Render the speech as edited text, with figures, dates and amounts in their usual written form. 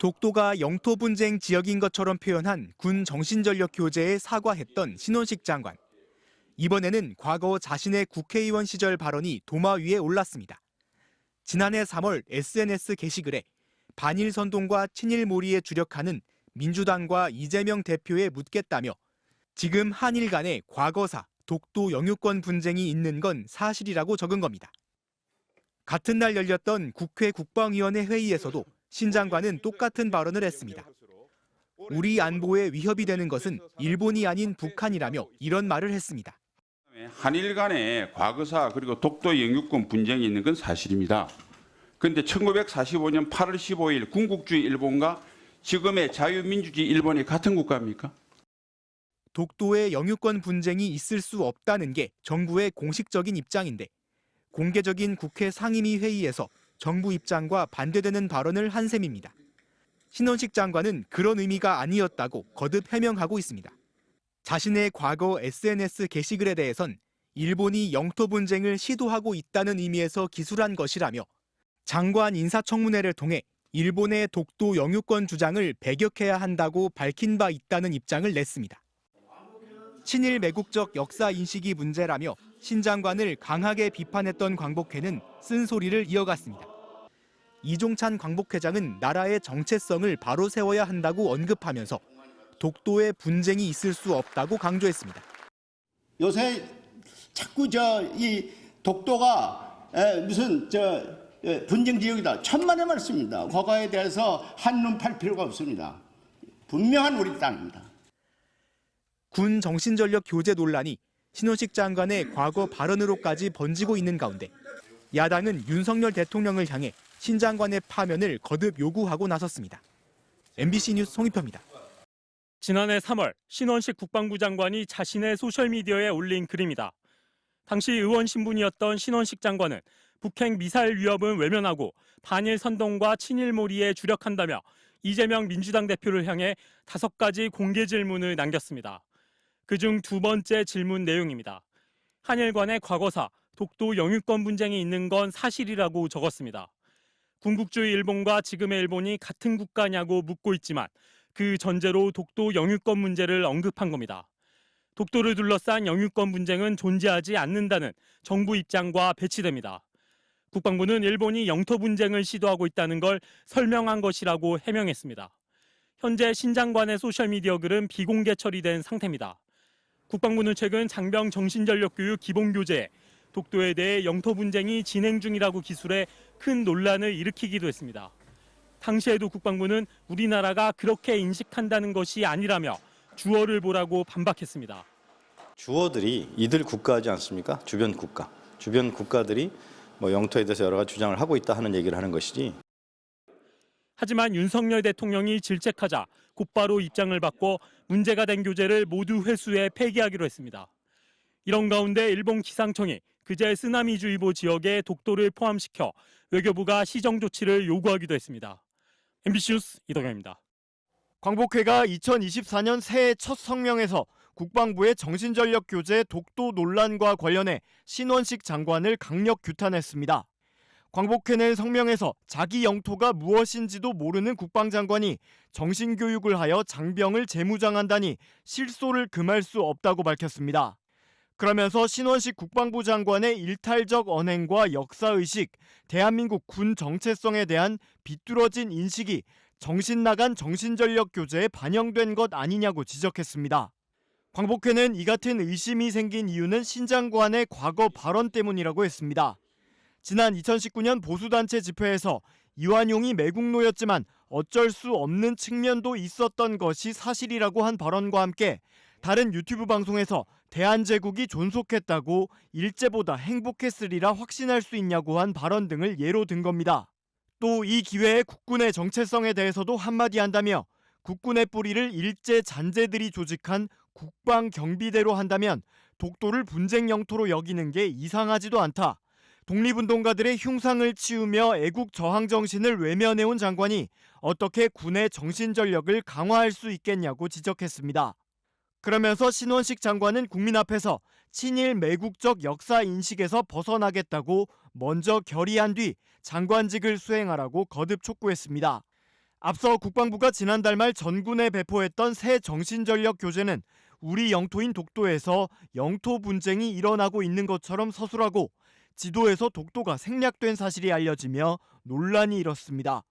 독도가 영토 분쟁 지역인 것처럼 표현한 군 정신전력 교재에 사과했던 신원식 장관. 이번에는 과거 자신의 국회의원 시절 발언이 도마 위에 올랐습니다. 지난해 3월 SNS 게시글에 반일 선동과 친일 몰이에 주력하는 민주당과 이재명 대표에 묻겠다며 지금 한일 간의 과거사, 독도 영유권 분쟁이 있는 건 사실이라고 적은 겁니다. 같은 날 열렸던 국회 국방위원회 회의에서도 신 장관은 똑같은 발언을 했습니다. 우리 안보에 위협이 되는 것은 일본이 아닌 북한이라며 이런 말을 했습니다. 한일 간의 과거사 그리고 독도 영유권 분쟁이 있는 건 사실입니다. 그런데 1945년 8월 15일 군국주의 일본과 지금의 자유민주주의 일본이 같은 국가입니까? 독도의 영유권 분쟁이 있을 수 없다는 게 정부의 공식적인 입장인데 공개적인 국회 상임위 회의에서 정부 입장과 반대되는 발언을 한 셈입니다. 신원식 장관은 그런 의미가 아니었다고 거듭 해명하고 있습니다. 자신의 과거 SNS 게시글에 대해선 일본이 영토 분쟁을 시도하고 있다는 의미에서 기술한 것이라며 장관 인사청문회를 통해 일본의 독도 영유권 주장을 배격해야 한다고 밝힌 바 있다는 입장을 냈습니다. 친일 매국적 역사 인식이 문제라며 신 장관을 강하게 비판했던 광복회는 쓴소리를 이어갔습니다. 이종찬 광복회장은 나라의 정체성을 바로 세워야 한다고 언급하면서 독도에 분쟁이 있을 수 없다고 강조했습니다. 요새 자꾸 이 독도가 무슨 분쟁 지역이다 천만의 말씀입니다. 그거에 대해서 한눈 팔 필요가 없습니다. 분명한 우리 땅입니다. 군 정신전력 교재 논란이 신원식 장관의 과거 발언으로까지 번지고 있는 가운데 야당은 윤석열 대통령을 향해 신 장관의 파면을 거듭 요구하고 나섰습니다. MBC 뉴스 송희표입니다. 지난해 3월 신원식 국방부 장관이 자신의 소셜미디어에 올린 글입니다. 당시 의원 신분이었던 신원식 장관은 북핵 미사일 위협은 외면하고 반일 선동과 친일 몰이에 주력한다며 이재명 민주당 대표를 향해 5가지 공개 질문을 남겼습니다. 그중 두 번째 질문 내용입니다. 한일 간의 과거사, 독도 영유권 분쟁이 있는 건 사실이라고 적었습니다. 군국주의 일본과 지금의 일본이 같은 국가냐고 묻고 있지만 그 전제로 독도 영유권 문제를 언급한 겁니다. 독도를 둘러싼 영유권 분쟁은 존재하지 않는다는 정부 입장과 배치됩니다. 국방부는 일본이 영토 분쟁을 시도하고 있다는 걸 설명한 것이라고 해명했습니다. 현재 신 장관의 소셜미디어 글은 비공개 처리된 상태입니다. 국방부는 최근 장병 정신전력교육 기본교재에 독도에 대해 영토 분쟁이 진행 중이라고 기술해 큰 논란을 일으키기도 했습니다. 당시에도 국방부는 우리나라가 그렇게 인식한다는 것이 아니라며 주어를 보라고 반박했습니다. 주어들이 이들 국가지 않습니까? 주변 국가. 주변 국가들이 영토에 대해서 여러 가지 주장을 하고 있다 하는 얘기를 하는 것이지. 하지만 윤석열 대통령이 질책하자 곧바로 입장을 바꿔 문제가 된 교재를 모두 회수해 폐기하기로 했습니다. 이런 가운데 일본 기상청이 그제 쓰나미주의보 지역에 독도를 포함시켜 외교부가 시정 조치를 요구하기도 했습니다. MBC 뉴스 이덕영입니다. 광복회가 2024년 새해 첫 성명에서 국방부의 정신전력 교재 독도 논란과 관련해 신원식 장관을 강력 규탄했습니다. 광복회는 성명에서 자기 영토가 무엇인지도 모르는 국방장관이 정신교육을 하여 장병을 재무장한다니 실소를 금할 수 없다고 밝혔습니다. 그러면서 신원식 국방부 장관의 일탈적 언행과 역사의식, 대한민국 군 정체성에 대한 비뚤어진 인식이 정신 나간 정신전력 교재에 반영된 것 아니냐고 지적했습니다. 광복회는 이 같은 의심이 생긴 이유는 신 장관의 과거 발언 때문이라고 했습니다. 지난 2019년 보수단체 집회에서 이완용이 매국노였지만 어쩔 수 없는 측면도 있었던 것이 사실이라고 한 발언과 함께 다른 유튜브 방송에서 대한제국이 존속했다고 일제보다 행복했으리라 확신할 수 있냐고 한 발언 등을 예로 든 겁니다. 또 이 기회에 국군의 정체성에 대해서도 한마디 한다며 국군의 뿌리를 일제 잔재들이 조직한 국방경비대로 한다면 독도를 분쟁 영토로 여기는 게 이상하지도 않다. 독립운동가들의 흉상을 치우며 애국 저항 정신을 외면해온 장관이 어떻게 군의 정신전력을 강화할 수 있겠냐고 지적했습니다. 그러면서 신원식 장관은 국민 앞에서 친일 매국적 역사 인식에서 벗어나겠다고 먼저 결의한 뒤 장관직을 수행하라고 거듭 촉구했습니다. 앞서 국방부가 지난달 말 전군에 배포했던 새 정신전력 교재는 우리 영토인 독도에서 영토 분쟁이 일어나고 있는 것처럼 서술하고 지도에서 독도가 생략된 사실이 알려지며 논란이 일었습니다.